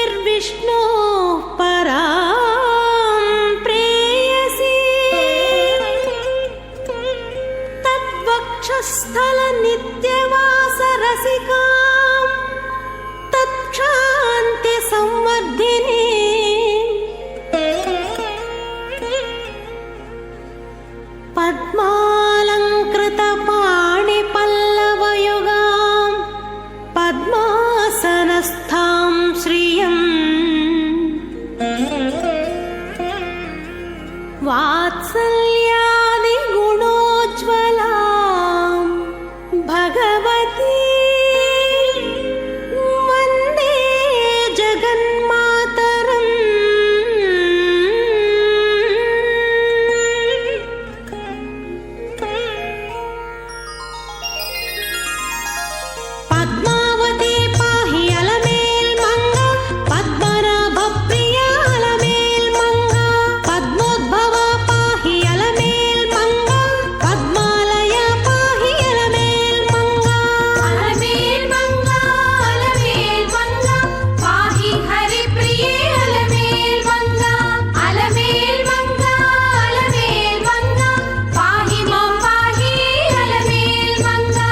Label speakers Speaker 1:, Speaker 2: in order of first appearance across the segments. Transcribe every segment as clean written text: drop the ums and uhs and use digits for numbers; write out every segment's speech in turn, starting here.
Speaker 1: वेङ्कटपतेर्विष्णोः परां प्रेयसी तद्वक्षस्थलनित्यवासरसिकां तत्क्षान्तिसंवर्धिनी पद्मालङ्कृतपाणिपल्लवयुगां पद्मासनस्थां श्रियं वात्सल्यादिगुणोज्ज्वलां भगवती वन्दे जगन्मातरम्। पद्मावती पाहि अलमेल्मङ्गा पद्मनाभप्रिया अलमेल्मङ्गा पद्मोद्भवा पाहि अलमेल्मङ्गा पद्मालया पाहि अलमेल्मङ्गा अलमेल्मङ्गा अलमेल्मङ्गा पाहि हरिप्रिये अलमेल्मङ्गा अलमेल्मङ्गा अलमेल्मङ्गा पाहि मां पाहि अलमेल्मङ्गा।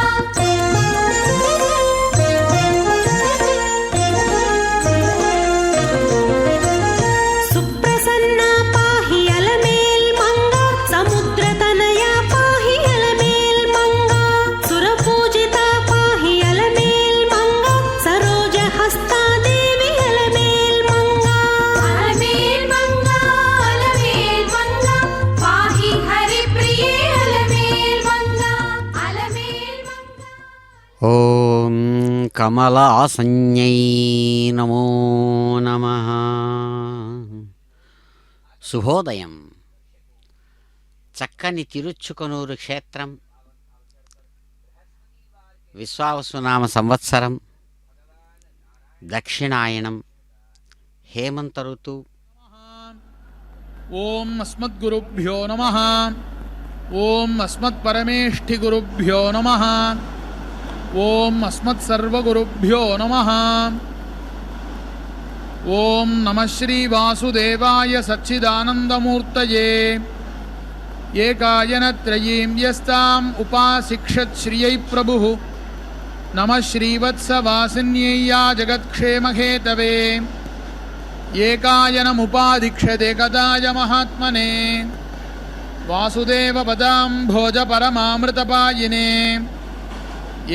Speaker 1: सुप्रसन्ना पाहि अलमेल्मङ्गा समुद्रतनया पाहि अलमेल्मङ्गा सुरपूजिता पाहि अलमेल्मङ्गा सरोजहस्ता देवी अलमेल्मङ्गा अलमेल्मङ्गा अलमेल्मङ्गा पाहि हरिप्रिये अलमेल्मङ्गा अलमेल्मङ्गा।
Speaker 2: ఓం కమలాసంజ్ఞై నమో నమః. శుభోదయం. చక్కని తిరుచుకనూరు క్షేత్రం, విశ్వావసునామ సంవత్సరం, దక్షిణాయనం, హేమంత ఋతువు.
Speaker 3: ఓం అస్మద్గురుభ్యో నమః. ఓం అస్మత్పరమేష్ఠిగురుభ్యో నమః. ఓం అస్మత్సర్వగురుభ్యో నమః. ఓం నమః శ్రీ వాసుదేవాయ సచ్చిదానందమూర్తయే ఏకాయనత్రయీం యస్తాం ఉపాసిక్షత్ శ్రియై ప్రభుః. నమః శ్రీవత్సవాసిన్యై యా జగత్క్షేమహేతవే ఏకాయనముపాదిక్షదేకదాయ మహాత్మనే వాసుదేవపదాంభోజ పరమామృతపాయినే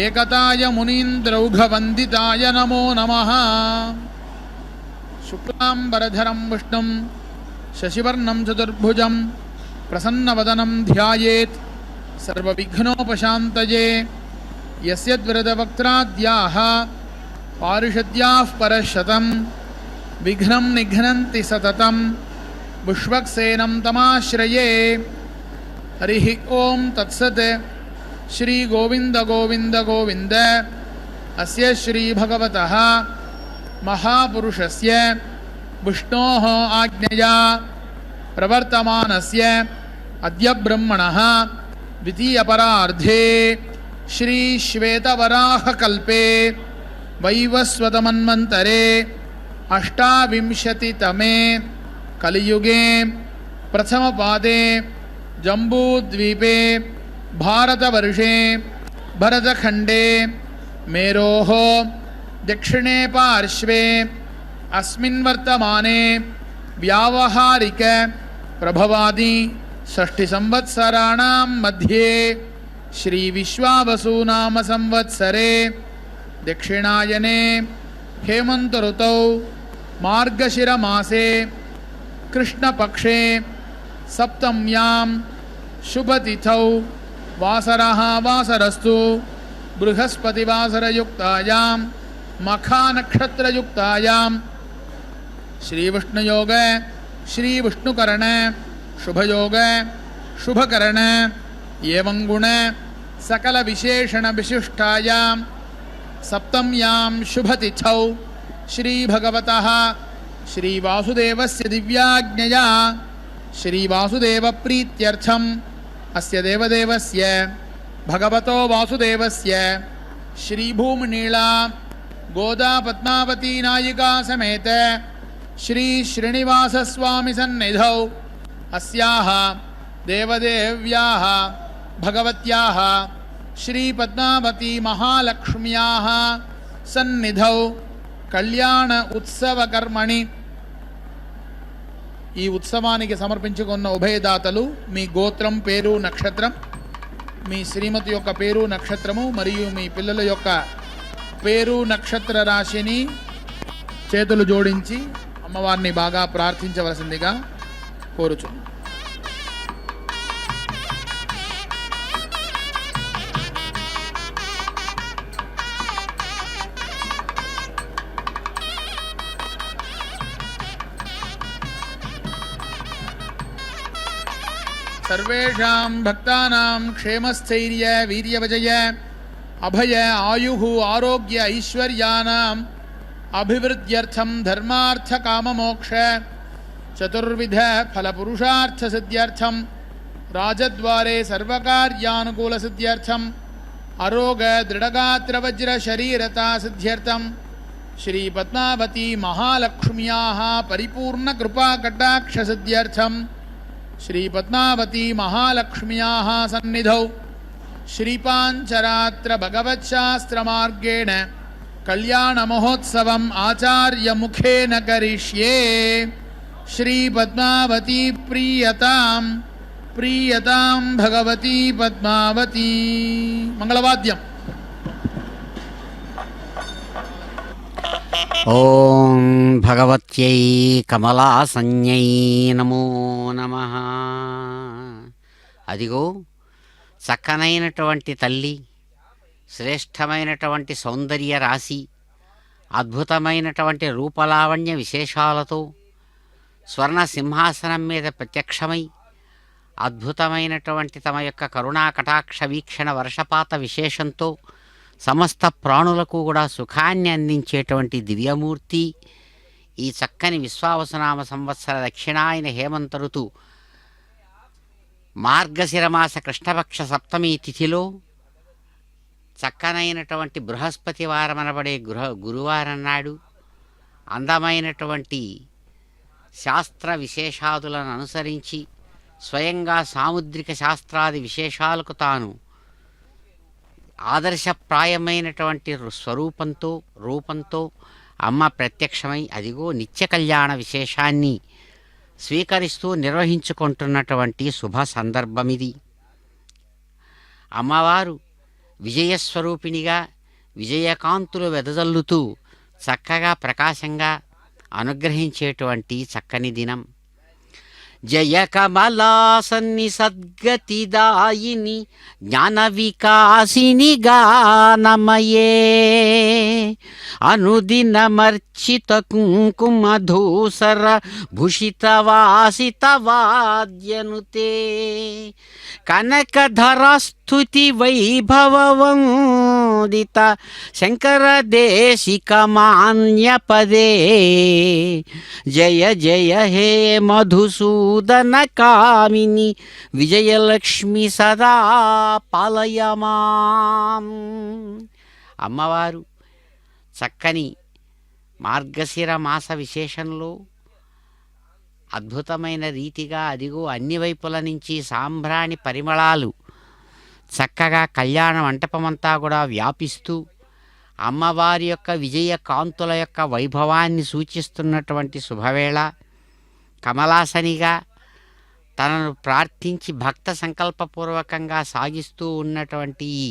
Speaker 3: ఏకతాయ మునీంద్రౌఘవందితాయ నమో నమః. శుక్లాంబరధరం విష్ణుం శశివర్ణం చతుర్భుజం ప్రసన్నవదనం ధ్యాయేత్ సర్వవిఘ్నోపశాంతయే. యస్యద్వరదవక్త్రాద్యాః పారిషద్యాః పరశతం విఘ్నం నిఘ్నంతి సతతం విశ్వక్సేనం తమాశ్రయే. హరి ఓం తత్సత్. శ్రీ గోవింద గోవింద గోవింద. అస్య శ్రీ భగవతః మహాపురుషస్య విష్ణోః ఆజ్ఞయా ప్రవర్తమానస్య అద్య బ్రహ్మణః ద్వితీయపరార్ధే శ్రీ శ్వేతవరాహకల్పే వైవస్వతమన్వంతరే అష్టావింశతితమే కలియుగే ప్రథమపాదే జంబూద్వీపే భారతవర్షే భరతఖండే మేరోః దక్షిణే పార్శ్వే అస్మిన్ వర్తమానే వ్యావహారిక ప్రభవాది షష్ఠి సంవత్సరాణాం మధ్యే శ్రీ విశ్వావసునామ సంవత్సరే దక్షిణాయనే హేమంత ఋతౌ మార్గశిరమాసే కృష్ణపక్షే సప్తమ్యాం శుభతిథౌ వాసరః వాసరస్తు బృహస్పతివాసరయుక్తాయాం మఖానక్షత్రయుక్తాయాం श्रीविष्णुयोग श्रीविष्णुकरण शुभयोग शुभकरण एवं गुण सकल विशेषण विशिष्टायां सप्तम्यां शुभतिथौ श्रीभगवतः श्रीवासुदेवस्य दिव्याज्ञया श्रीवासुदेवप्रीत्यर्थम् अस्य देवदेवस्य भगवतो वासुदेवस्य श्रीभूमनीला गोदा पद्मावती नायिका समेत श्री श्रीनिवास स्वामी सन्निधौ अस्याः देवदेव्याः भगवत्याः श्री पद्मावती महालक्ष्म्याः सन्निधौ कल्याण उत्सव कर्मणि ఈ ఉత్సవానికి సమర్పించుకున్న ఉభయదాతలు మీ గోత్రం పేరు నక్షత్రం మీ శ్రీమతి యొక్క పేరు నక్షత్రము మరియు మీ పిల్లల యొక్క పేరు నక్షత్ర రాశిని చేతులు జోడించి అమ్మవారిని బాగా ప్రార్థించవలసిందిగా కోరుచున్నాను. सर्वेषां भक्तानां क्षेमस्थैर्य वीर्यवजय अभय आयुः आरोग्य ऐश्वर्यानाम् अभिवृद्ध्यर्थं धर्मार्थ काममोक्ष चतुर्विध फलपुरुषार्थ सिद्ध्यर्थं राजद्वारे सर्वकार्यानुकूल सिद्ध्यर्थं अरोग दृढगात्र वज्र शरीरता सिद्ध्यर्थं श्री पद्मावती महालक्ष्म्याः परिपूर्ण कृपा कटाक्ष सिद्ध्यर्थं श्री पद्मावती महालक्ष्म्याः सन्निधौ श्रीपांचरात्र भगवच्छास्त्र मार्गेण कल्याण महोत्सवम् आचार्य मुखेन करिष्ये श्री पद्मावती प्रीयतां प्रीयतां भगवती पद्मावती मंगलवाद्यम
Speaker 2: ఓం భగవత్యై కమలాసన్యై నమో నమః. అదిగో చక్కనైనటువంటి తల్లి, శ్రేష్టమైనటువంటి సౌందర్య రాశి, అద్భుతమైనటువంటి రూపలావణ్య విశేషాలతో స్వర్ణ సింహాసనం మీద ప్రత్యక్షమై అద్భుతమైనటువంటి తమ యొక్క కరుణా కటాక్ష వీక్షణ వర్షపాత విశేషంతో సమస్త ప్రాణులకు కూడా సుఖాన్ని అందించేటువంటి దివ్యమూర్తి ఈ చక్కని విశ్వావసునామ సంవత్సర దక్షిణాయన హేమంత ఋతు మార్గశిరమాస కృష్ణపక్ష సప్తమి తిథిలో చక్కనైనటువంటి బృహస్పతి వారం అనబడే గురువారం నాడు అందమైనటువంటి శాస్త్ర విశేషాదులను అనుసరించి స్వయంగా సాముద్రిక శాస్త్రాది విశేషాలకు తాను ఆదర్శప్రాయమైనటువంటి స్వరూపంతో రూపంతో అమ్మ ప్రత్యక్షమై అదిగో నిత్య కళ్యాణ విశేషాన్ని స్వీకరిస్తూ నిర్వహించుకుంటున్నటువంటి శుభ సందర్భమిది. అమ్మవారు విజయస్వరూపిణిగా విజయకాంతులు వెదజల్లుతూ చక్కగా ప్రకాశంగా అనుగ్రహించేటువంటి చక్కని దినం. జయ కమలాసన్ని సద్గతిదాయిని జ్ఞాన వికాసిని గానమయే అనుదినమర్చిత కుంకుమధూసర భూషితవాసిత వాద్యనుతే కనకధరస్తుతి వైభవవందిత శంకర దేశిక మాన్యపదే జయ జయ హే మధుసూదన కామిని విజయలక్ష్మి సదా పాలయమాం. అమ్మవారు చక్కని మార్గశిర మాస విశేషంలో అద్భుతమైన రీతిగా అదిగో అన్ని వైపుల నుంచి సాంబ్రాణి పరిమళాలు చక్కగా కళ్యాణ మంటపమంతా కూడా వ్యాపిస్తూ అమ్మవారి యొక్క విజయ కాంతుల యొక్క వైభవాన్ని సూచిస్తున్నటువంటి శుభవేళ. కమలాసనిగా తనను ప్రార్థించి భక్త సంకల్పపూర్వకంగా సాగిస్తూ ఉన్నటువంటి ఈ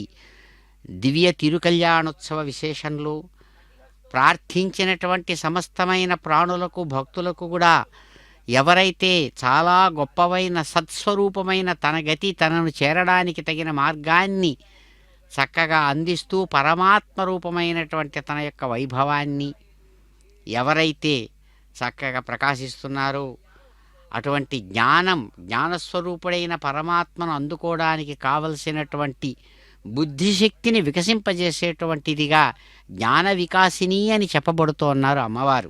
Speaker 2: దివ్య తిరుకళ్యాణోత్సవ విశేషంలో ప్రార్థించినటువంటి సమస్తమైన ప్రాణులకు భక్తులకు కూడా ఎవరైతే చాలా గొప్పవైన సత్స్వరూపమైన తన గతి తనను చేరడానికి తగిన మార్గాన్ని చక్కగా అందిస్తూ పరమాత్మ రూపమైనటువంటి తన యొక్క వైభవాన్ని ఎవరైతే చక్కగా ప్రకాశిస్తున్నారో అటువంటి జ్ఞానస్వరూపుడైన పరమాత్మను అందుకోవడానికి కావలసినటువంటి బుద్ధిశక్తిని వికసింపజేసేటువంటిదిగా జ్ఞాన వికాసిని అని చెప్పబడుతోన్నారు అమ్మవారు.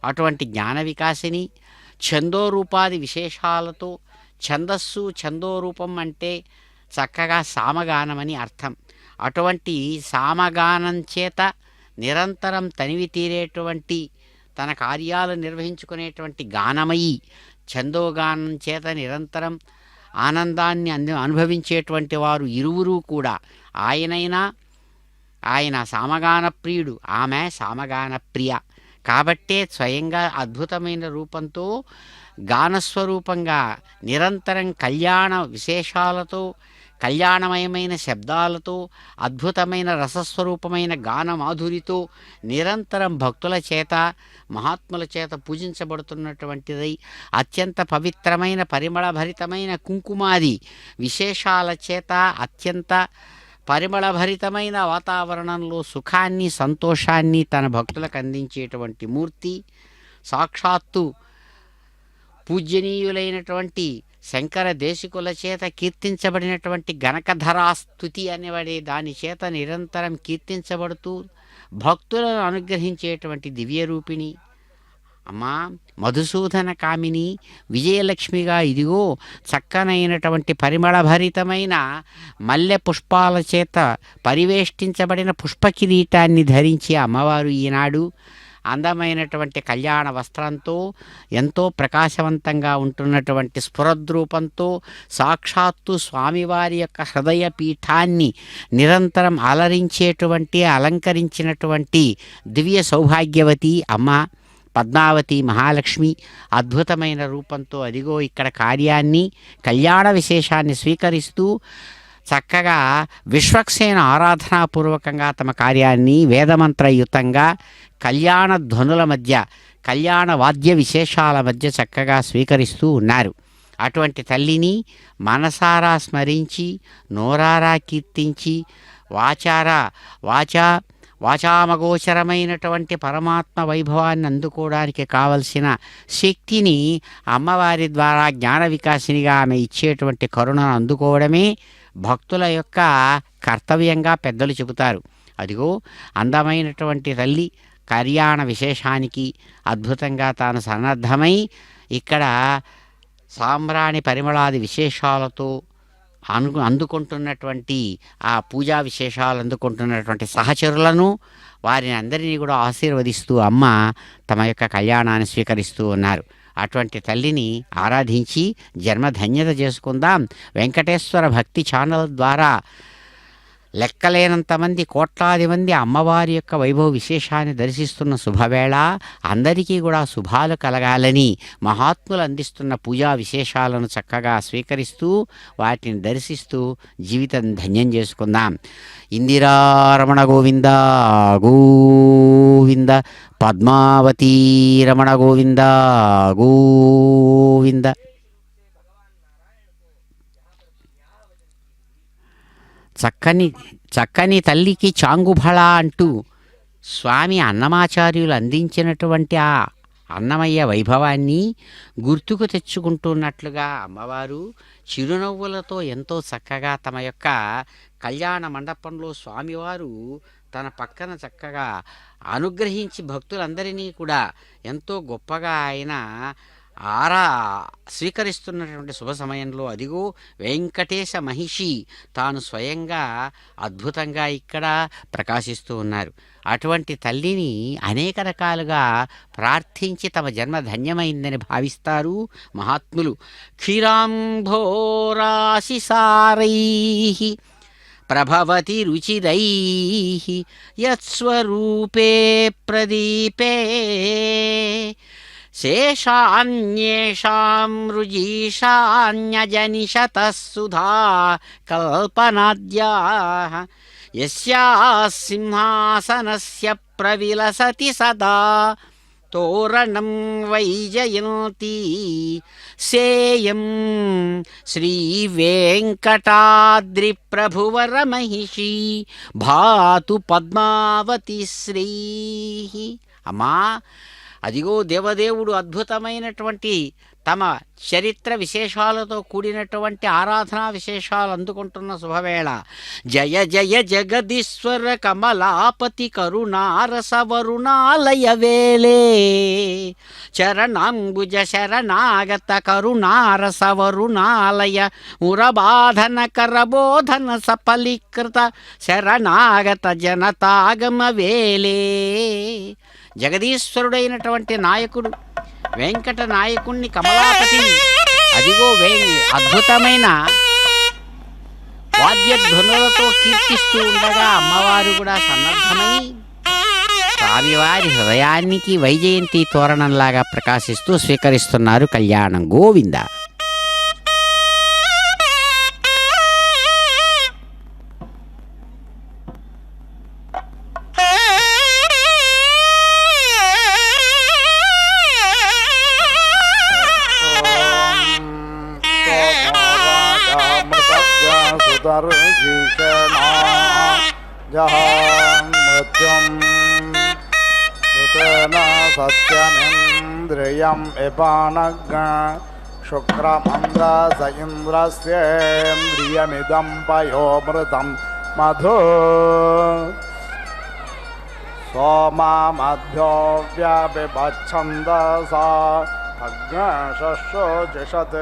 Speaker 2: అటువంటి జ్ఞాన వికాసిని ఛందోరూపాది విశేషాలతో, ఛందస్సు ఛందోరూపం అంటే చక్కగా సామగానమని అర్థం. అటువంటి సామగానం చేత నిరంతరం తనివి తీరేటువంటి తన కార్యాలు నిర్వహించుకునేటువంటి గానమయి, ఛందోగానం చేత నిరంతరం ఆనందాన్ని అనుభవించేటువంటి వారు ఇరువురు కూడా ఆయన సామగాన ప్రియుడు, ఆమె సామగాన ప్రియ. కాబట్టే స్వయంగా అద్భుతమైన రూపంతో గానస్వరూపంగా నిరంతరం కళ్యాణ విశేషాలతో, కళ్యాణమయమైన శబ్దాలతో, అద్భుతమైన రసస్వరూపమైన గానమాధురితో నిరంతరం భక్తుల చేత మహాత్ముల చేత పూజించబడుతున్నటువంటిదై అత్యంత పవిత్రమైన పరిమళభరితమైన కుంకుమాది విశేషాల చేత అత్యంత పరిమళభరితమైన వాతావరణంలో సుఖాన్ని సంతోషాన్ని తన భక్తులకు అందించేటువంటి మూర్తి సాక్షాత్తు పూజ్యనీయులైనటువంటి శంకర దేశికుల చేత కీర్తించబడినటువంటి గణకధరాస్తుతి అనేవాడే దాని చేత నిరంతరం కీర్తించబడుతూ భక్తులను అనుగ్రహించేటువంటి దివ్యరూపిణి అమ్మా మధుసూదన కామిని విజయలక్ష్మిగా ఇదిగో చక్కనైనటువంటి పరిమళభరితమైన మల్లె పుష్పాల చేత పరివేష్టించబడిన పుష్పకిరీటాన్ని ధరించి అమ్మవారు ఈనాడు అందమైనటువంటి కళ్యాణ వస్త్రంతో ఎంతో ప్రకాశవంతంగా ఉంటున్నటువంటి స్ఫురద్రూపంతో సాక్షాత్తు స్వామివారి యొక్క హృదయ పీఠాన్ని నిరంతరం అలరించేటువంటి అలంకరించినటువంటి దివ్య సౌభాగ్యవతి అమ్మ పద్మావతి మహాలక్ష్మి అద్భుతమైన రూపంతో అదిగో ఇక్కడ కార్యాన్ని కళ్యాణ విశేషాన్ని స్వీకరిస్తూ చక్కగా విశ్వక్సేన ఆరాధనాపూర్వకంగా తమ కార్యాన్ని వేదమంత్రయుతంగా కళ్యాణ ధ్వనుల మధ్య కళ్యాణ వాద్య విశేషాల మధ్య చక్కగా స్వీకరిస్తూ ఉన్నారు. అటువంటి తల్లిని మనసారా స్మరించి నోరారా కీర్తించి వాచామగోచరమైనటువంటి పరమాత్మ వైభవాన్ని అందుకోవడానికి కావలసిన శక్తిని అమ్మవారి ద్వారా జ్ఞాన వికాసినిగా ఆమె ఇచ్చేటువంటి కరుణను అందుకోవడమే భక్తుల యొక్క కర్తవ్యంగా పెద్దలు చెబుతారు. అదిగో అందమైనటువంటి తల్లి కళ్యాణ విశేషానికి అద్భుతంగా తాను సన్నద్ధమై ఇక్కడ సాంబ్రాణి పరిమళాది విశేషాలతో అందుకుంటున్నటువంటి ఆ పూజా విశేషాలు అందుకుంటున్నటువంటి సహచరులను వారిని అందరినీ కూడా ఆశీర్వదిస్తూ అమ్మ తమ యొక్క కళ్యాణాన్ని స్వీకరిస్తూ ఉన్నారు. అటువంటి తల్లిని ఆరాధించి జన్మధన్యత చేసుకుందాం. వెంకటేశ్వర భక్తి ఛానల్ ద్వారా లెక్కలేనంత మంది కోట్లాది మంది అమ్మవారి యొక్క వైభవ విశేషాన్ని దర్శిస్తున్న శుభవేళ అందరికీ కూడా శుభాలు కలగాలని మహాత్ములు అందిస్తున్న పూజా విశేషాలను చక్కగా స్వీకరిస్తూ వాటిని దర్శిస్తూ జీవితం ధన్యం చేసుకుందాం. ఇందిరారమణ గోవింద గోవింద, పద్మావతీ రమణ గోవింద గోవింద. చక్కని తల్లికి చాంగుభళ అంటూ స్వామి అన్నమాచార్యులు అందించినటువంటి ఆ అన్నమయ్య వైభవాన్ని గుర్తుకు తెచ్చుకుంటున్నట్లుగా అమ్మవారు చిరునవ్వులతో ఎంతో చక్కగా తమ యొక్క కళ్యాణ మండపంలో స్వామివారు తన పక్కన చక్కగా అనుగ్రహించి భక్తులందరినీ కూడా ఎంతో గొప్పగా ఆయన స్వీకరిస్తున్నటువంటి శుభ సమయంలో అదిగో వెంకటేశ మహిషి తాను స్వయంగా అద్భుతంగా ఇక్కడ ప్రకాశిస్తూ ఉన్నారు. అటువంటి తల్లిని అనేక రకాలుగా ప్రార్థించి తమ జన్మ ధన్యమైందని భావిస్తారు మహాత్ములు. క్షీరాంభోరాశిసారైః ప్రభవతి రుచిరైః యత్స్వరూపే ప్రదీపే శేషాన్యేషాం రుజీషాన్యజనిషతః సుధా కల్పనాద్యాః యస్యాః సింహాసనస్య ప్రవిలసతి సదా తోరణం వైజయంతి సేయం శ్రీ వెంకటాద్రి ప్రభువర మహిషి భాతు పద్మావతి శ్రీ. అమ్మా, అదిగో దేవదేవుడు అద్భుతమైనటువంటి తమ చరిత్ర విశేషాలతో కూడినటువంటి ఆరాధనా విశేషాలు అందుకుంటున్న శుభవేళ. జయ జయ జగదీశ్వర కమలాపతి కరుణారస వరుణాలయ వేలే చరణాంబుజ శరణాగత కరుణారస వరుణాలయ ఉరబాధన కరబోధన సఫలీకృత శరణాగత జనతాగమ వేలే. జగదీశ్వరుడైనటువంటి నాయకుడు వెంకట నాయకుణ్ణి కమలాపతిని అదిగో అద్భుతమైన వాద్యధ్వనులతో కీర్తిస్తూ ఉండగా అమ్మవారు కూడా సన్నద్ధమై స్వామివారి హృదయానికి వైజయంతి తోరణంలాగా ప్రకాశిస్తూ స్వీకరిస్తున్నారు కళ్యాణం. గోవింద.
Speaker 4: సత్యమింద్రియం విపానగ్ శుక్రమందస ఇంద్రస్యేంద్రియమిదం పయోమృతం మధు సోమామధ్యో వ్యాపిబచ్ఛందసా అగ్నశస్యోజిషత్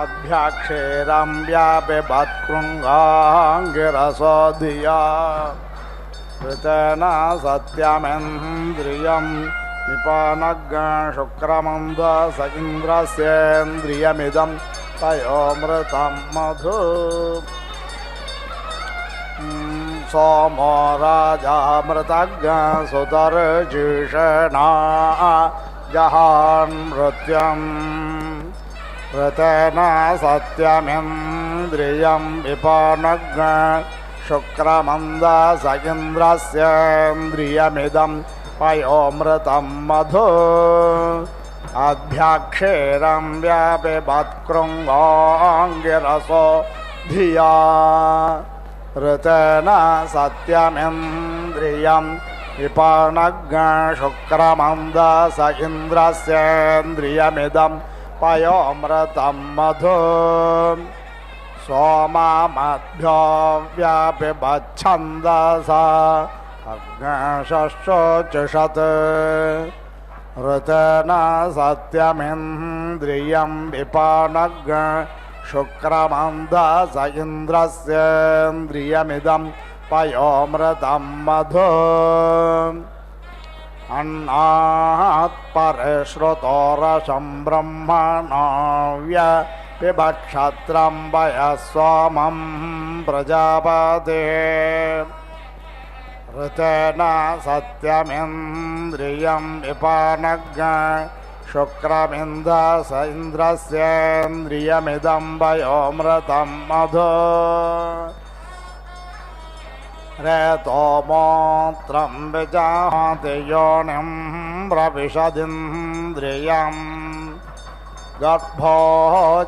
Speaker 4: అభ్యాక్షేరం వ్యాపిబత్కృంగాంగిరసో ధియా ఋతేన సత్యమింద్రియం నిపానగ్ శుక్రమందస ఇంద్రస్యేంద్రియమిదం తయోమృతం మధు సోమో రాజామృతగ్ సుతర్జిషణా జహాన్మృత్యం ఋతేన సత్యమింద్రియం విపానగ్ శుక్రమందస ఇంద్రస్యేంద్రియమిదం పయోమృతం మధు అభ్యాక్షేరం వ్యాపిబత్కృంగాంగిరసో ధియా ఋతేన సత్యమింద్రియం విపానగ్ శుక్రమందస ఇంద్రస్యేంద్రియమిదం పయోమృతం మధు సోమామధ్యో వ్యాపిబచ్ఛందసా అగ్నశస్యోజిషత్ ఋతేన సత్యమింద్రియం విపానగ్ శుక్రమందస ఇంద్రస్యేంద్రియమిదం పయోమృతం మధు అన్నాత్ పరిశ్రుతోరసం బ్రహ్మణో వ్యాపిబక్షత్రం వయస్సోమం ప్రజాపతే ఋతేన సత్యమింద్రియం విపానగ్ శుక్రమిందస ఇంద్రస్యేంద్రియమిదం వయోమృతం మధు రేతోమోత్రం విజాతి యోనిం ప్రవిశదింద్రియం గర్భో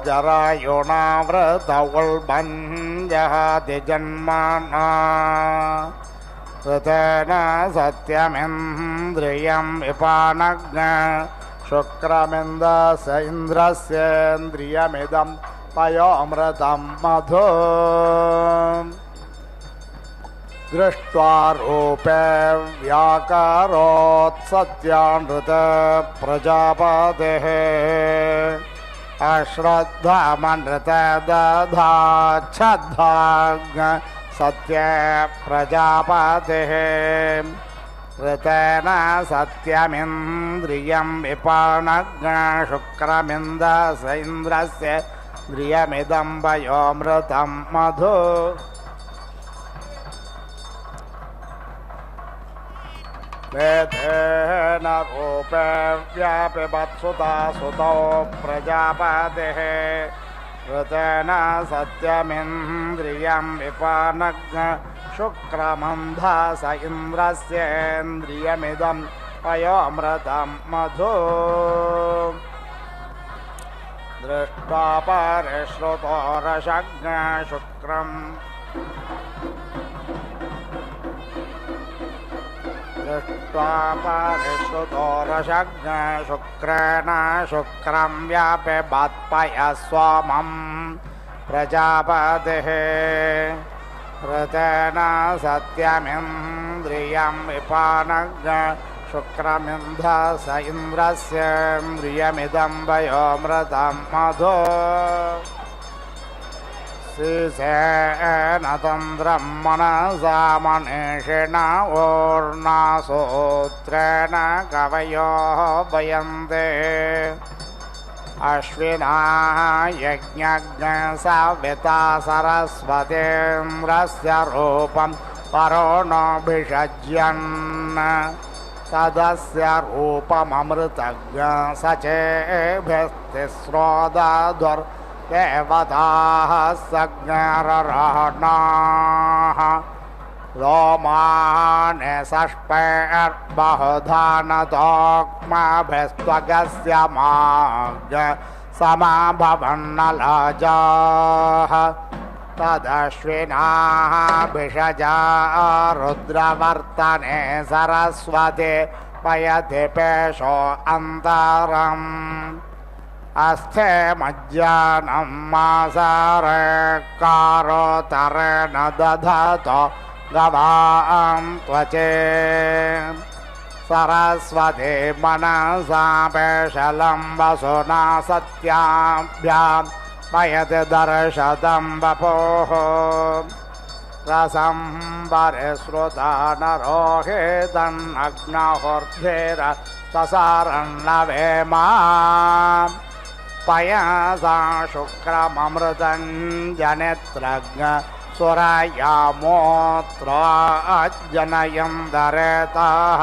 Speaker 4: జరాయుణావృతౌల్బంజహాతి జన్మనా ఋతేన సత్యమింద్రియం విపానగ్ శుక్రమిందస ఇంద్రస్యేంద్రియమిదం పయోమృతం మధు దృష్ట్వా రూపే వ్యాకరోత్సత్యానృత ప్రజాపతిః అశ్రద్ధామనృత దధాచ్ఛద్ధాగ్ సత్య ప్రజాపతిః ఋతేన సత్యమింద్రియం విపానగ్ శుక్రమిందస ఇంద్రస్యేంద్రియమిదం వయోమృతం మధు వేదేన రూపే వ్యాపిబత్సుతా సుతో ప్రజాపతిః ऋतेन सत्यमिन्द्रियं विपानग् शुक्रमन्धास इन्द्रस्येन्द्रियमिदं पयोमृतं मधु दृष्ट्वा परिश्रुतो रशग्न शुक्रम् दृष्ट्वा परिश्रुतो रशग्न शुक्रेण शुक्रं व्यापिबत्पय सोमं प्रजापतिः ऋतेन सत्यमिन्द्रियं विपानग् शुक्रमिन्धस इन्द्रस्येन्द्रियमिदं वयोमृतं मधु शीशेन तन्द्रं मनसा मनीषिण ऊर्णासूत्रेण कवयो वयन्ते अश्विना यज्ञज्ञसविता सरस्वतीन्द्रस्य रूपं वरुणोऽभिषज्यन् तदस्य रूपममृतज्ञ सचेभिस्तिस्रोदधुर्देवताः सज्ञरराणाः लोमानि सष्पैर्बहुधा नतोक्माभिस्त्वगस्य मार्ग समाभवन्नलजाः तदश्विनाः भिषजा रुद्रवर्तने सरस्वती पयति पेशो अन्तरम् अस्थे मज्जानं मासारे कारोतरेण दधतो गवां त्वचे सरस्वती मनसा पेशलं वसुना सत्याभ्यां पयति दर्शतं वपोः रसं परिश्रुता नरोहितन्नग्नहुर्भिरस्तसारन्नवेमा पयसा शुक्रममृतं जनित्रज्ञ सुरयामोत्राज्जनयं दरेतः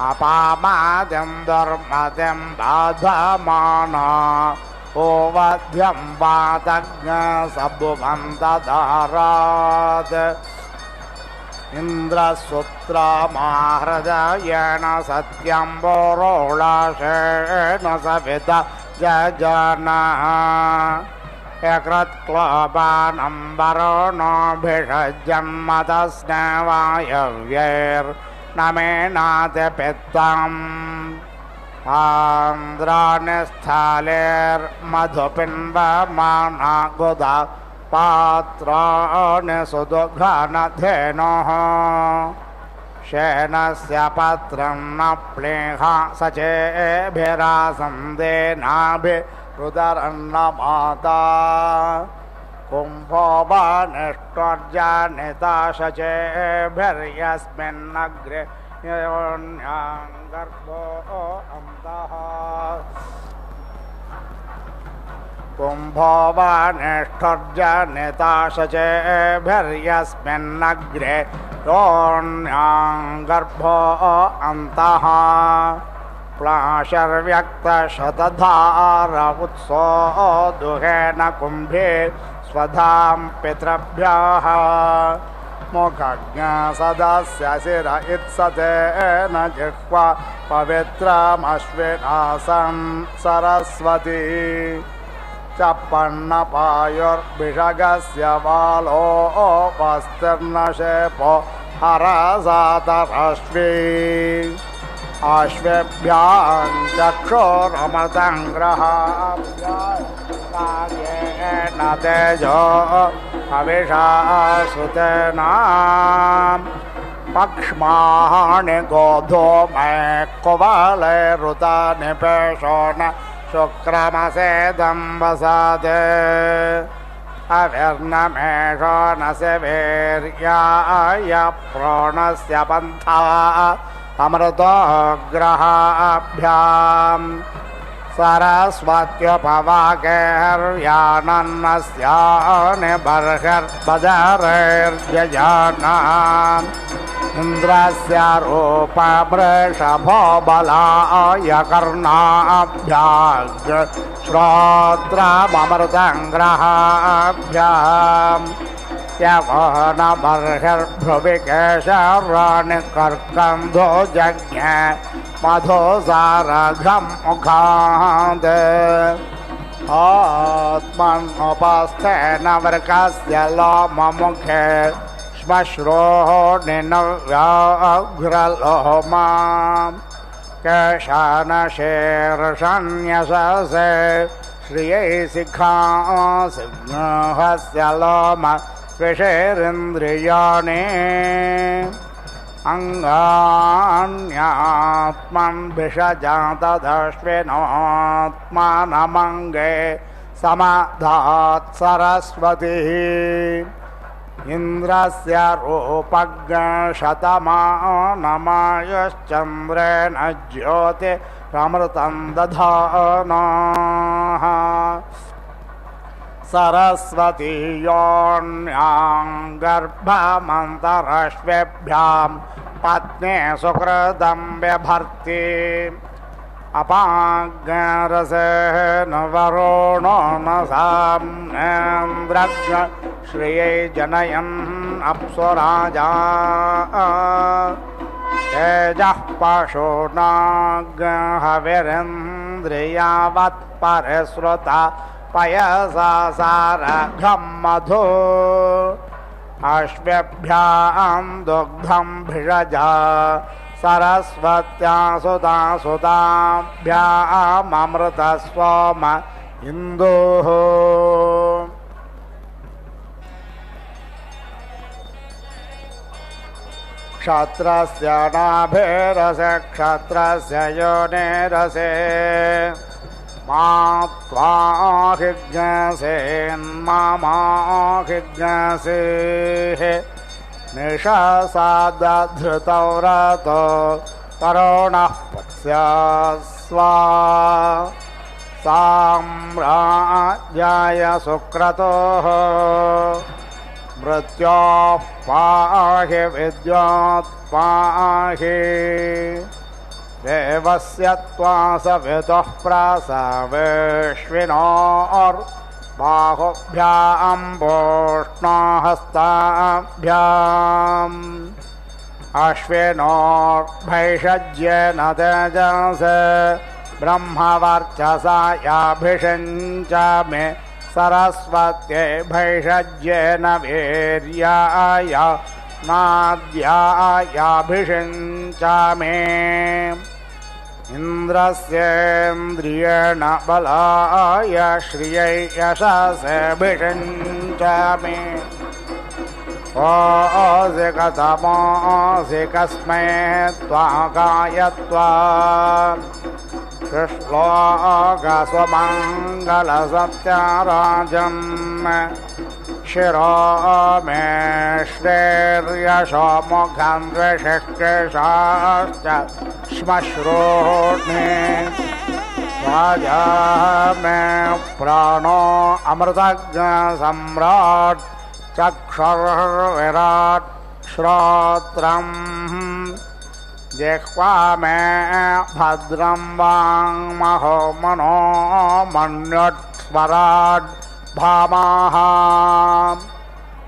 Speaker 4: अपामादिं दुर्मतिं बाधमाना ओवध्यं वातज्ञ सबुवन्तदारात् इन्द्रसूत्रमाहृदयेन सत्यं बोरोळाशेन सविता जजनः यकृत्क्लोपानं वरुणोऽभिषज्यन्मतस्नवायव्यैर्नमेनातिपित्तम् आन्द्राणिस्थलेर्मधुपिण्डमानागुदा पात्राणि सुदुघ्नधेनुः शेनस्य पत्रं न प्लेहा सचेभिरासन्देनाभिरुदरन्न माता कुम्भो वा निष्ठोर्जनिता शचेभिर्यस्मिन्नग्रे गर्भो अन्तः कुम्भो वा निष्ठुर्जनिता शचेभिर्यस्मिन्नग्रे गर्भो अन्तः प्लाशर्व्यक्तशतधार उत्सो दुहेन कुम्भे स्वधां पितृभ्यः मुखज्ञ सदस्य शिर इत्सतेन जिह्वा पवित्रमश्विनासं सरस्वती चप्पन्नपायुर्भिषगस्य बालोपस्तिर्नशेपो हरसातरश्वी अश्वेभ्यां चक्षुरमृतं ग्रहाभ्यां तेजो हविषा सुतेना पक्ष्माणि गोधो मे कुवलैरुतानि पेशोन शुक्रमसेदं वसाते अविर्नमेषो न सेवेर्याय प्रोणस्य पन्था अमृतो ग्रहाभ्याम् सरस्वत्युपवाकेर्व्यानन्नस्यानि बर्हिर्बदरैर्यजानाम् इन्द्रस्य रूपवृषभो बलाय कर्णाभ्यां श्रोत्रममृतङ्ग्रहाभ्याम् यवनबर्हिर्भ्रुवि केशराणिकर्कन्धो जज्ञ मधुसारघं मुखात् आत्मनुपस्थेन वृकस्य लोममुखे श्मश्रोः निनव्याघ्रलोमा केशानशीर्षन्यशसे श्रियै शिखासिंहस्य लोम विषेरिन्द्रियाणि अङ्गान्यात्मन्भिषजातदश्विनोत्मानमङ्गे समाधात् सरस्वतीः इन्द्रस्य रूपज्ञशतमानमायश्चन्द्रेण ज्योतिरमृतं दधानाः सरस्वतीयोऽन्यां गर्भमन्तरश्वेभ्यां पत्नी सुकृतं व्यभर्ति अपाज्ञरसेन वरुणो न साम्नेन्द्रज्ञ श्रियै जनयन् अप्सुराजा तेजः पशूनाग्हविरिन्द्रियावत्परिश्रुता पयसा सारघं मधु अश्वेभ्यां दुग्धं भिषजा सरस्वत्या सुताभ्याममृतस्वम इन्दुः क्षत्रस्य नाभिरसे क्षत्रस्य योनिरसे मात्वाहिज्ञसेन्मामाहिज्ञसेः निशसादधृतौ रतो करुणः पत्स्यस्वा साम्राज्याय सुक्रतोः मृत्योः पाहि विद्योत्पाहि देवस्य त्वा सवितुः प्रासवेश्विनोर्बाहुभ्यां वोष्णहस्ताभ्याम् अश्विनोर्भैषज्येन तेजसे ब्रह्मवर्चसा याभिषिञ्चामि सरस्वत्यै भैषज्येन वीर्याय नाद्यायाभिषिञ्चामि इन्द्रस्येन्द्रियेण बलाय श्रियै यशसेऽभिषिञ्चामि ओऽसि कथमोऽसि कस्मै त्वा गायत्वा श्लोकस्वमङ्गलसत्याराजन् शिरो मे श्रेर्यशो मुखं द्विषिकेशाश्च श्मश्रूणि राजा मे प्राणो अमृतज्ञ सम्राट् चक्षुर्विराट् श्रोत्रम् जिह्वा मे भद्रं वाङ्महो मनो मन्युट्स्वराट् भामाः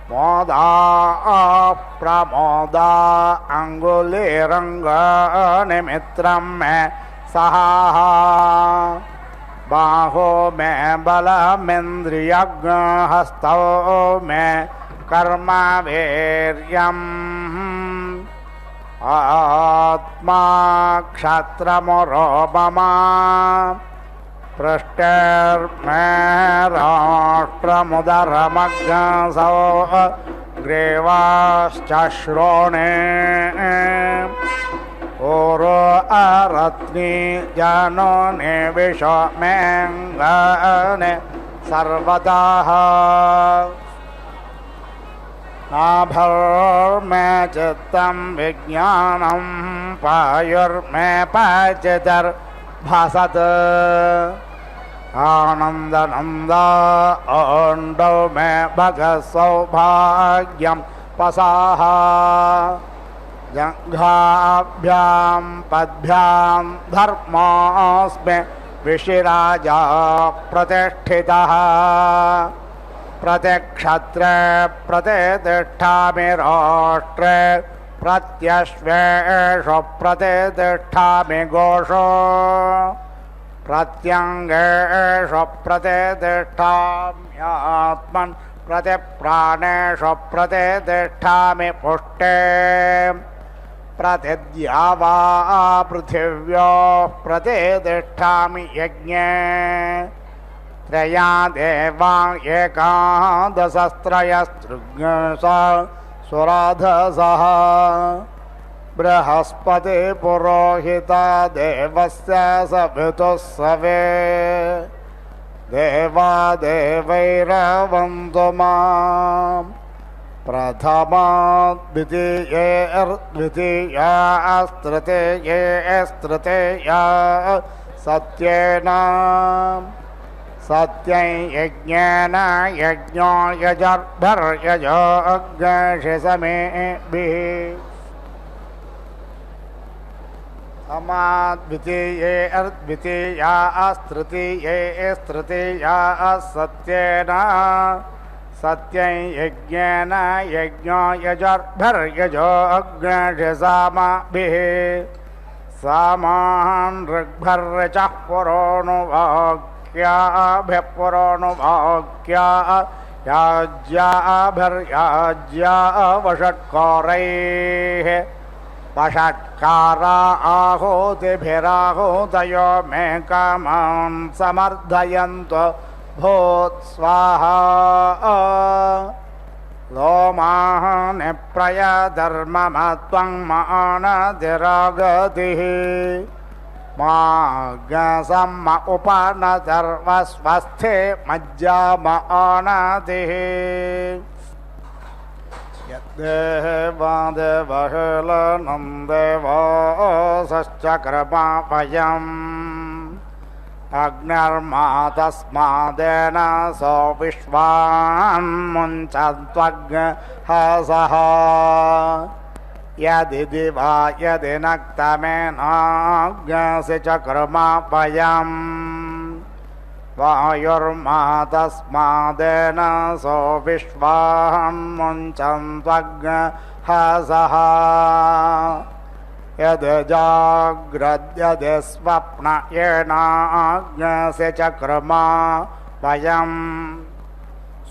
Speaker 4: मोदा प्रमोदा अङ्गुलिरङ्गनिमित्रं मे सहाः बाहो मे बलमिन्द्रियज्ञहस्तौ मे कर्मवीर्यम् आत्मा क्षत्रमुरोपमा पृष्टेर्मे राष्ट्रमुदरमग्नसौ ग्रीवाश्च श्रोणे ओरो अरत्नी जनोनि विषमेङ्गने सर्वतः नाभर्मे चित्तं विज्ञानं पायुर्मे पचितिर्भासत् आनन्दनन्द ओण्डौ मे भगसौभाग्यं पसाः जङ्घाभ्यां पद्भ्यां धर्मोऽस्मि ऋषिराजा प्रतिष्ठितः प्रतिक्षत्रे प्रतिष्ठामि राष्ट्रे प्रत्यश्वेषु प्रतिष्ठामि गोषो प्रत्यङ्गेषु प्रतिष्ठाम्यात्मन् प्रतिप्राणेषु प्रतिष्ठामि पुष्टे प्रतिद्यावा पृथिव्योः प्रतिष्ठामि यज्ञे त्रया देवा एकादशस्त्रयस्त्रिज्ञसा सुराधसः बृहस्पति पुरोहिता देवस्य सवितुः सवे देवा देवैरवन्तु माम् प्रथमा द्वितीया सत्येन सत्यं यज्ञेन यज्ञो यजर्भर्यजोऽग्निशमेभिः तृतीया सत्येन सत्यं यज्ञेन यज्ञो यजर्भर्यजोऽग्निशमाभिः सामान् ऋग्भर्यचः पुरोऽनुवाक्याभिः पुरोऽनुवाक्या याज्याभिर्याज्या वषट्कारैः वषट्कारा आहुतिभिराहुतयो मे कामान् समर्धयन्तु भूत् स्वाहा लोमानि प्रयधर्ममत्वं मानतिरागतिः माज्ञसम्म उपनतर्वस्वस्थे मज्जामानतिः यद्देवादेवहेलनं देवासश्चक्रमापयम् अग्निर्मातस्मादेन सो विश्वान्मुञ्चत्वग्हसः यदि दिवा यदि नक्तमेनाग्नसि चक्रमापयम् वायुर्मातस्मादेन सो विश्वान्मुञ्चत्वग्हसः यद् जाग्रद्यदि स्वप्न येनाग्नसि चक्रमा वयम्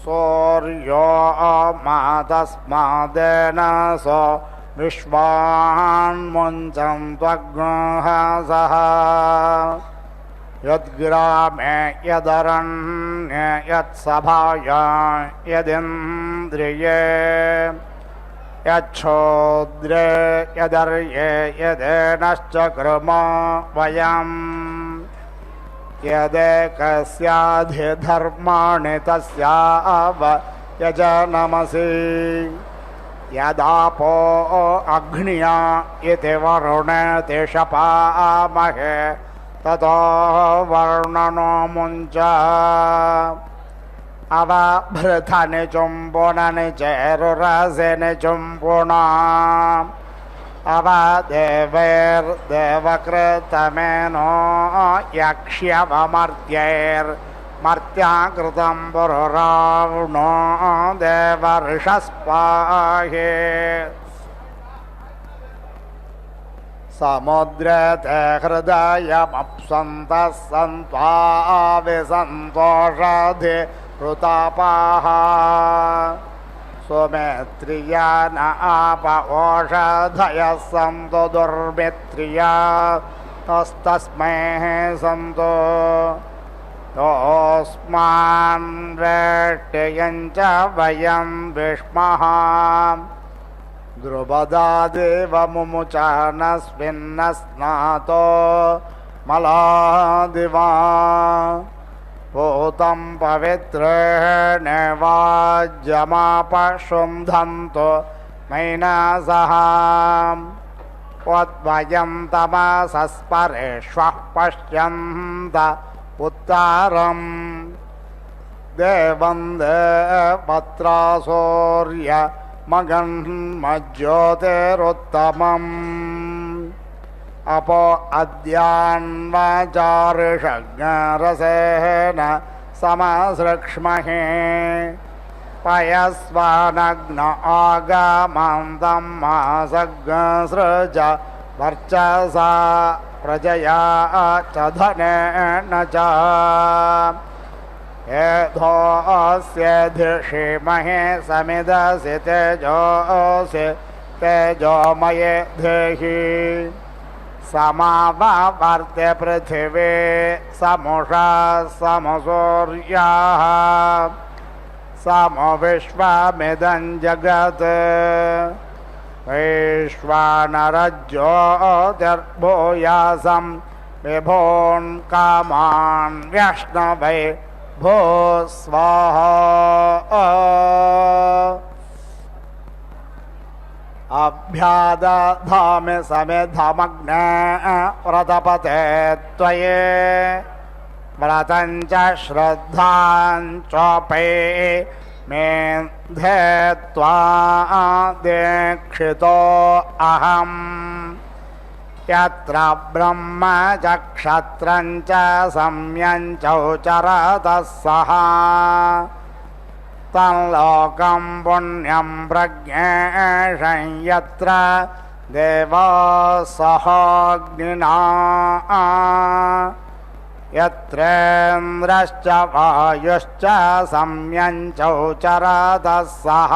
Speaker 4: सूर्यो मातस्मादेन सो विश्वान्मुञ्चत्वग्हसः यद्ग्रामे यदरण्ये यत्सभाया यदिन्द्रिये यच्छोद्रे यदर्ये यदेनश्चक्रमा वयम् यदेकस्याधिधर्माणि तस्याव यजनमसि यदापो अग्न्या इति वरुणेति शपामहे ततो वर्णनो मुञ्च अवभृथनि चुम्बुननि चेरुरसिनि चुम्बुना अवदेवैर्देवकृतमेनो यक्ष्यवमर्त्यैर्मर्त्याकृतं पुरुरावणो देवर्षस्पाहे समुद्रे ते हृदयमप्सन्तः सन्त्वाविसन्तोषधि ऋतापाः सुमेत्रिया न आप ओषधयः सन्तु दुर्मित्रिया तस्तस्मै सन्तु योऽस्मान् वेष्ट्यं च वयं विष्मः द्रुपदादेव मुमुच नस्मिन्न स्नातो मलादिवा भूतं पवित्रेण वाज्यमापशुन्धन्तो मैनासः त्वद्वयं तमसस्परेष्वः पश्यन्त उत्तरम् देवं देवत्रासौर्य मगन्मज्योतिरुत्तमम् अपो अद्यान्वाचारिषज्ञरसेन समसृक्ष्महे पयस्वानग्न आगमन्तं मासग्सृज वर्चसा प्रजया च धनेन च एधोऽस्यधिषीमहे समिदसि तेजोऽसि तेजोमये धेहि समावर्त्य पृथिवी समुषा समसूर्याः समविश्वमिदं जगत् वैश्वानरज्योतिर्भूयासं विभून् कामान् व्यश्नवै भो स्वाहा अभ्यादधामि समिधमग्ने व्रतपते त्वये व्रतं च श्रद्धां चोपे मेऽन्धे त्वा दीक्षितो अहम् यत्र ब्रह्म च क्षत्रं च सम्यं चौचरतः सः तल्लोकं पुण्यं प्रज्ञेशं यत्र देवासहाग्निना यत्रेन्द्रश्च वायुश्च सम्यं चौचरतः सः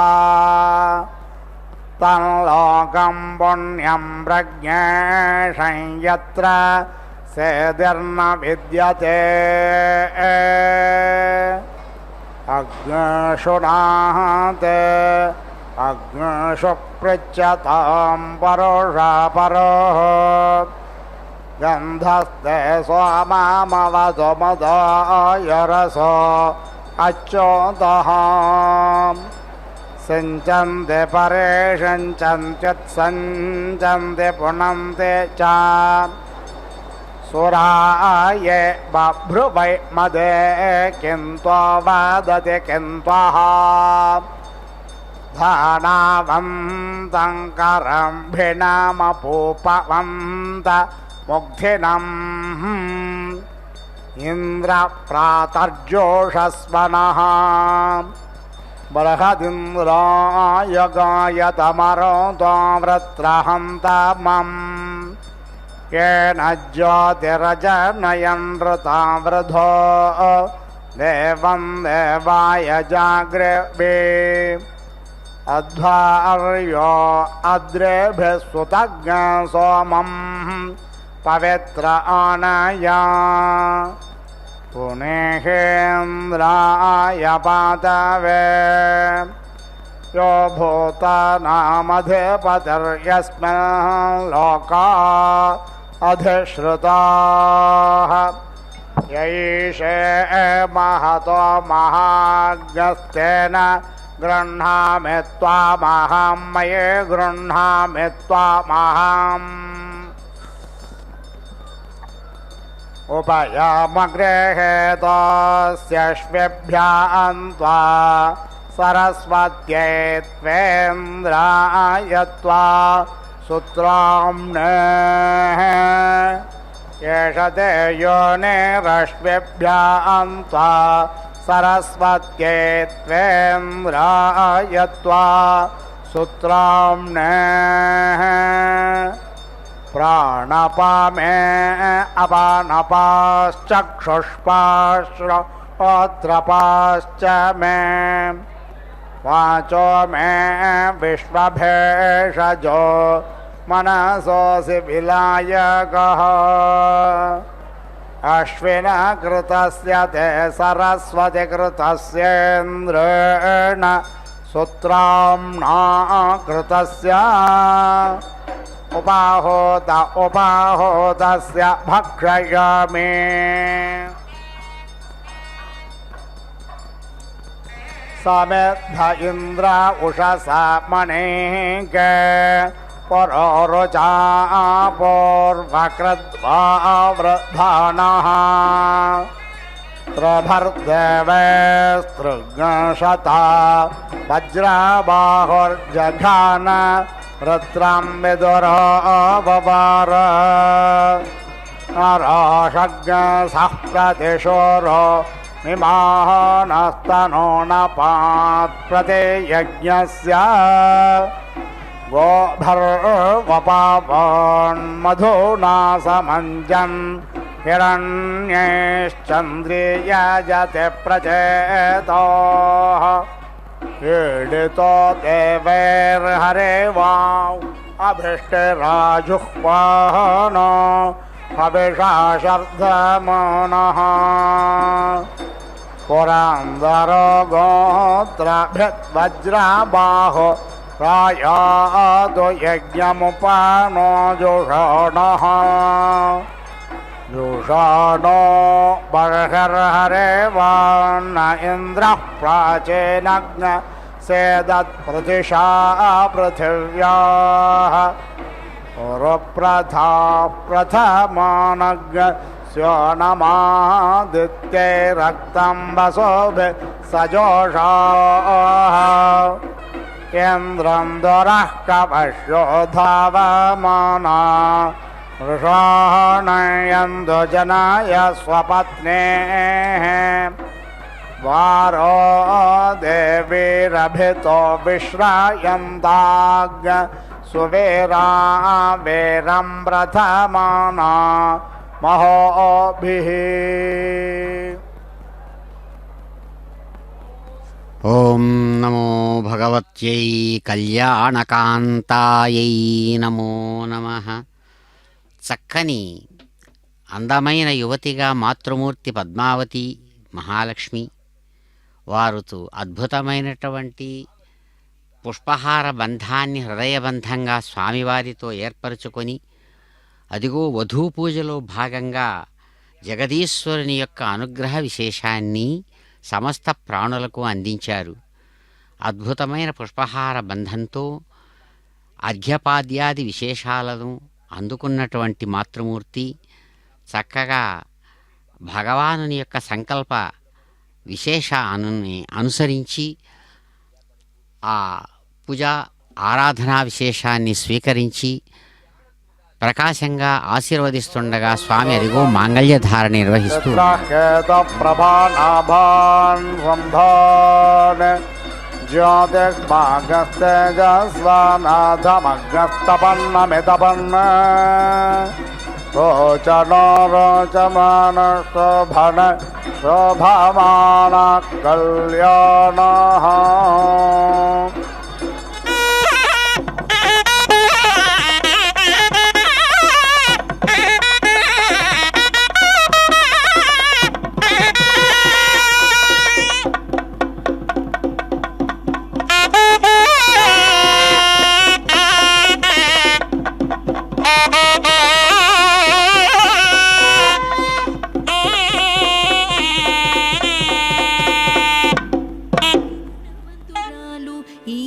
Speaker 4: तल्लोकं पुण्यं प्रज्ञेशं यत्र सेदिर्न विद्यते अग्निषुणाते अग्निषु पृच्छतां परोषा परोः गन्धस्ते सोमामवसो मदायरसो अच्योतः सिञ्चन्ते परे सञ्चन्त्युत्सञ्चन्ते पुनन्ते च सुराये बभ्रुवै मदे किन्त्वा वदति किन्त्वः धानावन्तं करं भिनमपूपवन्त मुग्धिनम् इन्द्रप्रातर्जोषस्वनः बृहदिन्द्राय गायतमरो वृत्रहन्तमम् येन ज्योतिरजनयन् ऋतावृधो देवं देवाय जाग्रवे अध्वर्यो अद्रेभिः सुतज्ञ सोमं पवित्र आनया पुनेहेन्द्राय पातवे यो भूतानामधिपतिर्यस्मिन् लोका अधिश्रुताः यैषे महतो महाज्ञस्तेन गृह्णामि त्वामहं मये गृह्णामि त्वामहम् उपयामगृहेतस्यश्वेभ्यां त्वा सरस्वत्यै त्वेन्द्राय त्वा सुत्राम्नेः एष ते योनिरश्वेभ्यां त्वा सरस्वत्यै त्वेन्द्राय त्वा सुत्राम्नेः प्राणपामे अपानपाश्चक्षुष्पाश्रोत्रपाश्च मे वाचो मे विश्वभेषजो मनसोऽसि विलायकः अश्विनकृतस्य ते सरस्वतीकृतस्येन्द्रेण सूत्राम्ना कृतस्य उपाहोत उपाहोतस्य भक्षयामि समेद्ध इन्द्र उषसा मणिः परोरुचा पूर्वकृद्वा वृद्धानः त्रभर्देवैस्तृग्शता वज्रबाहुर्जघान वृत्रं विदुरो बबार अरोषज्ञसः प्रतिशोरो मिमानस्तनो न पात्प्रतियज्ञस्य गोभर्वपावन्मधुना समञ्जन् हिरण्यैश्चन्द्रियजति प्रचेतोः ईडितो देवैर्हरे वां अभिष्टिराजुह्वानो हविषा शर्धमानः पुरन्दरो गोत्रभिद्वज्रबाहो प्रायादो यज्ञमुपानो जुषाणः जुषाणो बर्हिर्हरे वान्न इन्द्रः प्राचीनग्न सेदत्प्रतिशा पृथिव्याः पुरप्रथा प्रथमानग्न स्योनमादित्ये रक्तं वसुभिः सजोषाः इन्द्रं दुरः कवशो धावमाना वृषाणयन्तु जनाय स्वपत्नेः वारो देवीरभितो विश्रायन्ताग् सुवीरा वीरं प्रथमाना महोभिः
Speaker 2: ఓం నమో భగవత్యై కళ్యాణకాంతాయై నమో నమః. చక్కని అందమైన యువతిగా మాతృమూర్తి పద్మావతి మహాలక్ష్మి వారుతో అద్భుతమైనటువంటి పుష్పహార బంధాన్ని హృదయబంధంగా స్వామివారితో ఏర్పరచుకొని అదిగో వధూ పూజలో భాగంగా జగదీశ్వరుని యొక్క అనుగ్రహ విశేషాన్ని సమస్త ప్రాణులకు అందించారు. అద్భుతమైన పుష్పహార బంధంతో అర్ఘ్యపాద్యాది విశేషాలను అందుకున్నటువంటి మాతృమూర్తి చక్కగా భగవానుని యొక్క సంకల్ప విశేషాన్ని అనుసరించి ఆ పూజ ఆరాధనా విశేషాన్ని స్వీకరించి ప్రకాశంగా ఆశీర్వదిస్తుండగా స్వామి అదిగో మాంగళ్యధారణ నిర్వహిస్తూ
Speaker 4: జ్యోతిర్భాగస్తేజస్వానాథమగ్రస్తపన్నమితపన్న రోచనో రోచమాన శోభన శోభమాన కళ్యాణ
Speaker 1: ఈ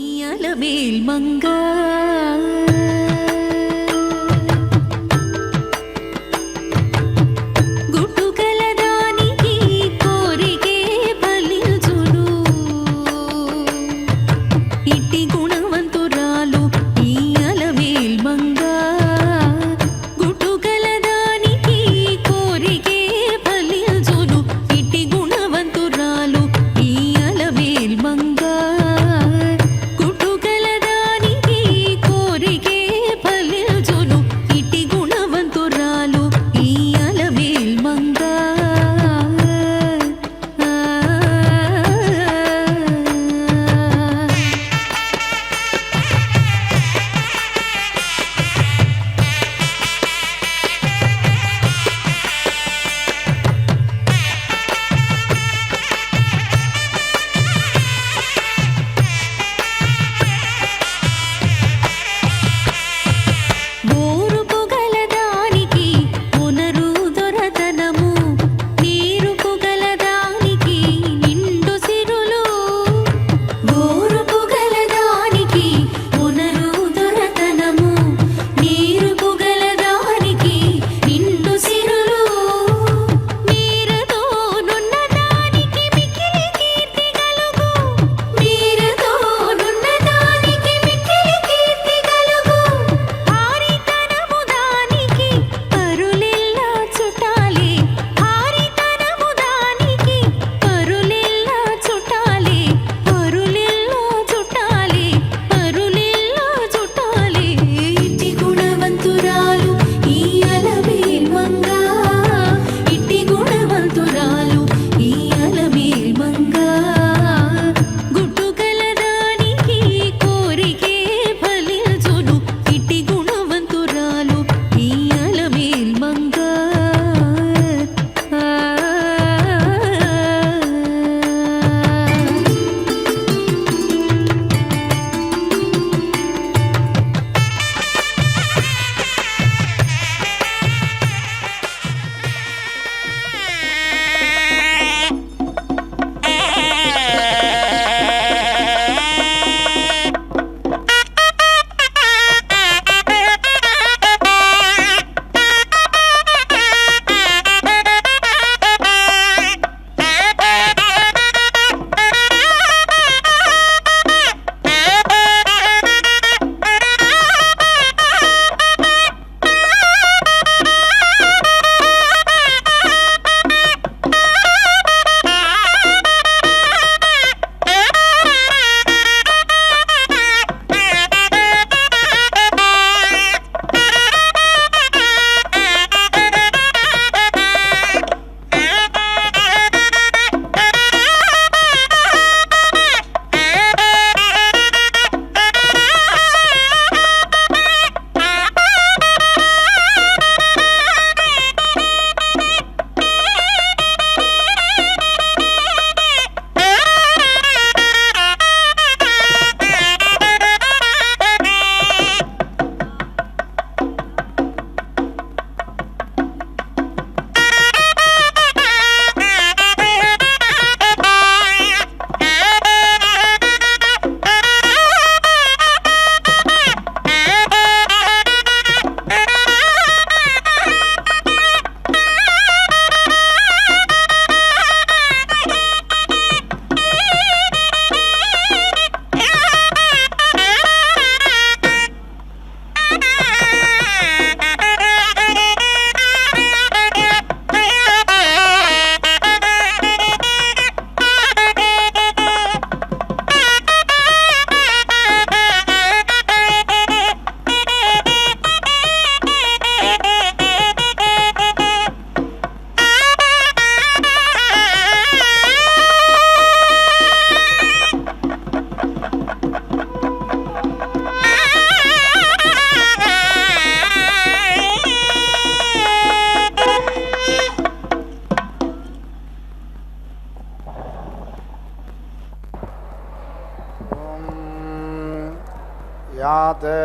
Speaker 4: याते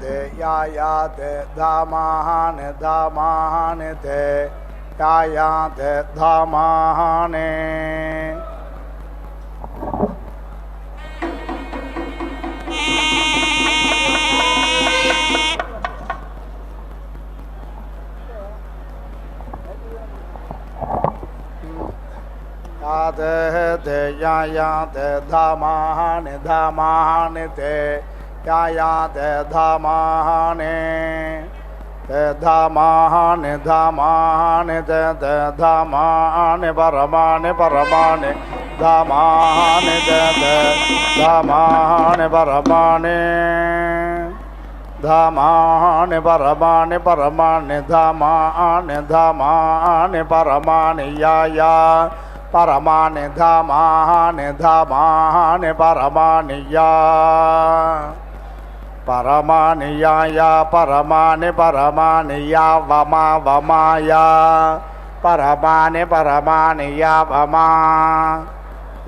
Speaker 4: ते याते धामानि धामानि ते याते धामानि याते ते याते धामानि धामानि ते याते धामानि ते धामानि धामानि ते धामानि परमानि परमानि धामानि ते धामानि परमानि धामानि परमानि परमानि धामानि धामानि परमानि या परमानि धामानि धामानि परमानि या परमानि या परमानि परमानि या वमा या परमानि परमानि या वमा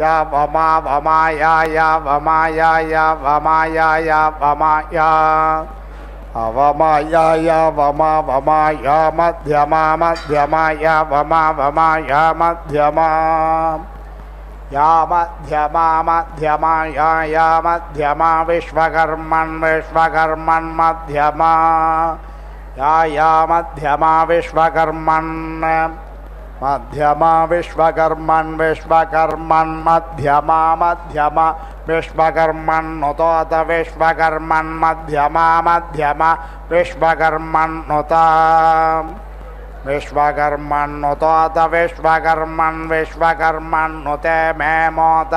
Speaker 4: या वमा या वमा या वमा या वमा या वमा या मध्यमा या वमा या मध्यमा या मध्यमा विश्वकर्मन् मध्यमा या मध्यमा विश्वकर्मन् मध्यमा विश्वकर्मन् मध्यमा विश्वकर्मन्नुत विश्वकर्मन् मध्यमा विश्वकर्मन्नुत विश्वकर्मन्नुत विश्वकर्मन्नुते मे मोत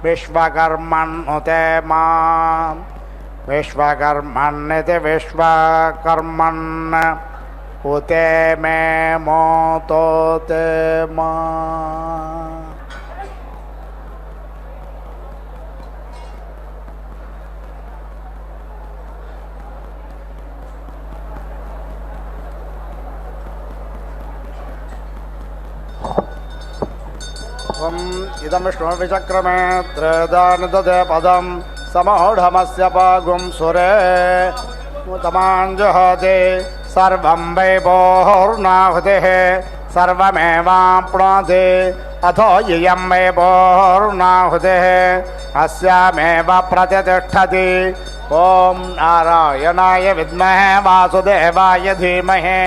Speaker 4: विश्वकर्मन्नुते मा विश्वकर्मन्निति विश्वकर्मन् उते मे मोतोते मा इदं विष्णुर्विचक्रमे त्रेदानिदधे पदं समूढमस्य पागुं सुरे तमाञ्जुहोति सर्वं वैभोर्नाहुतिः सर्वमेवाप्नोति अथो इयं वैभोर्नाहुतिः अस्यामेव प्रतिष्ठति ॐ नारायणाय विद्महे वासुदेवाय धीमहि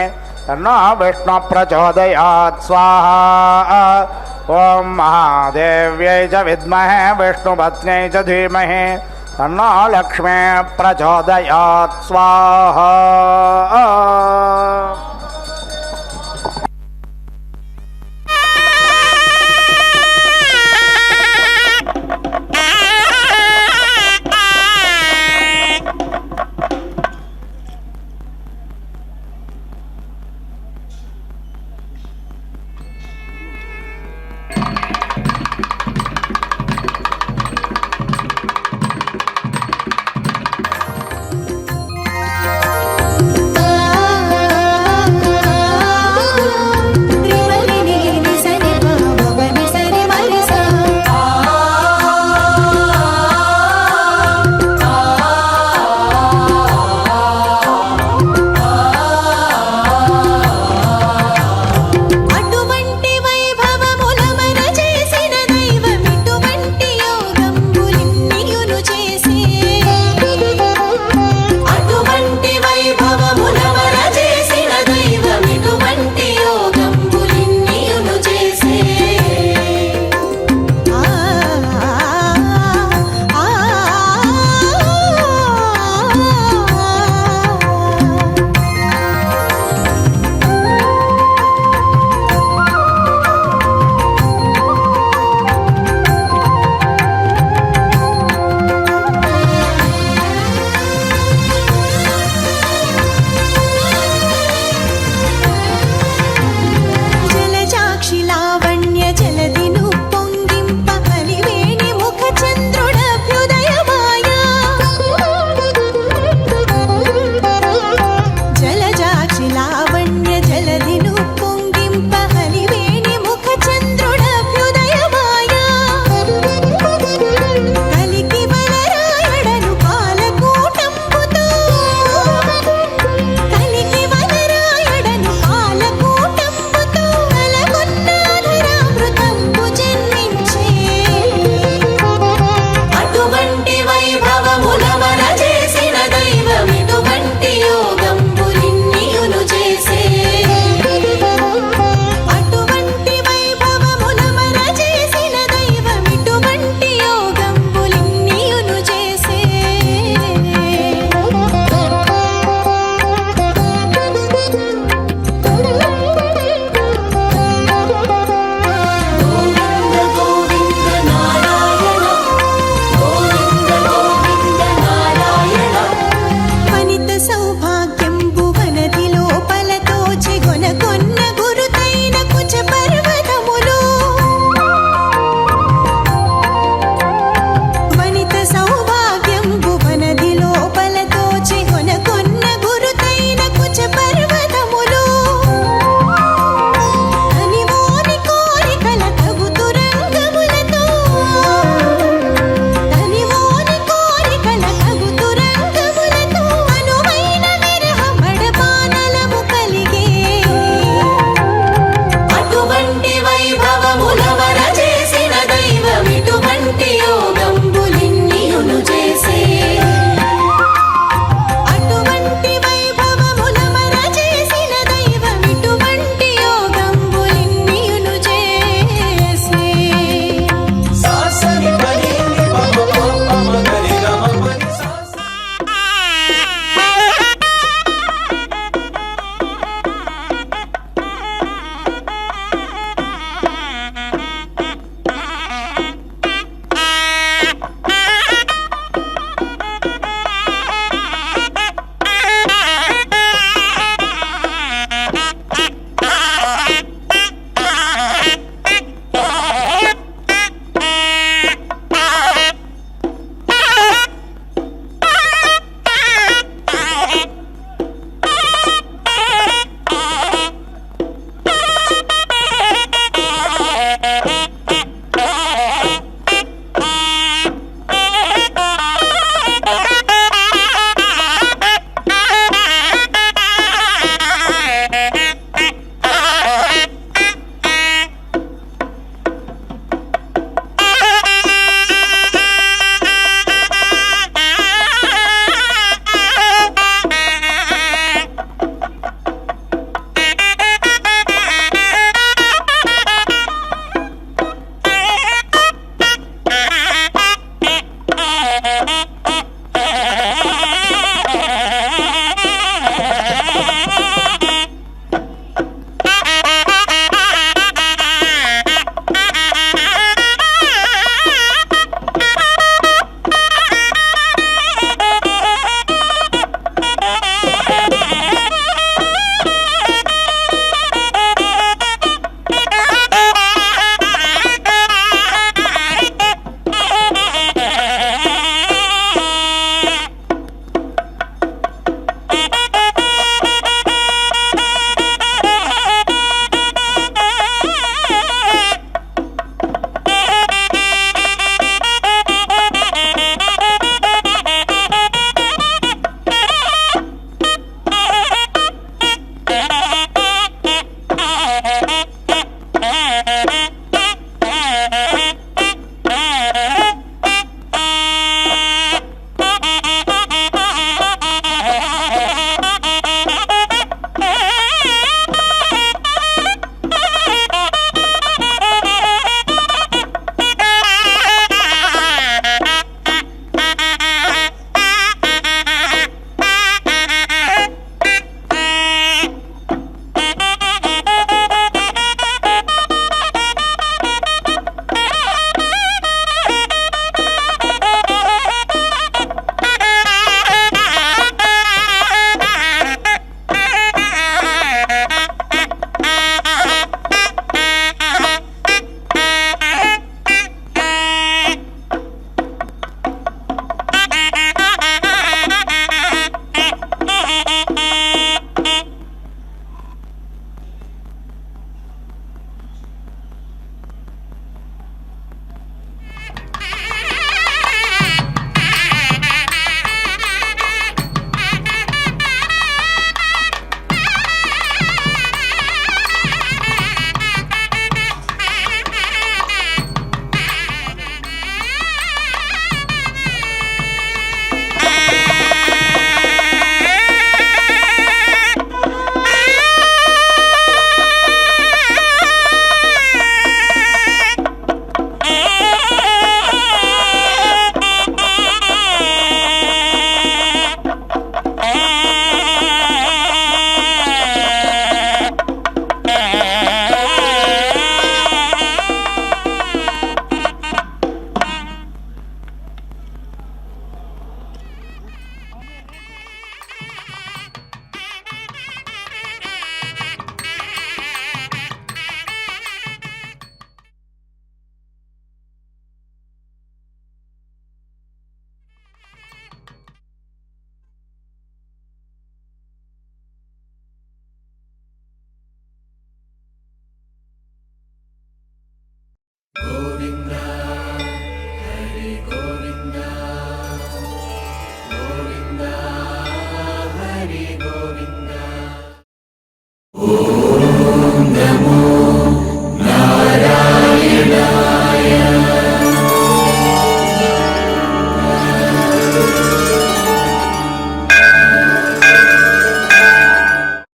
Speaker 4: तन्नो विष्णुः प्रचोदयात् स्वाहा ॐ महादेव्यै च विद्महे विष्णुपत्न्यै च धीमहि तन्नो लक्ष्मी प्रचोदयात् स्वाहा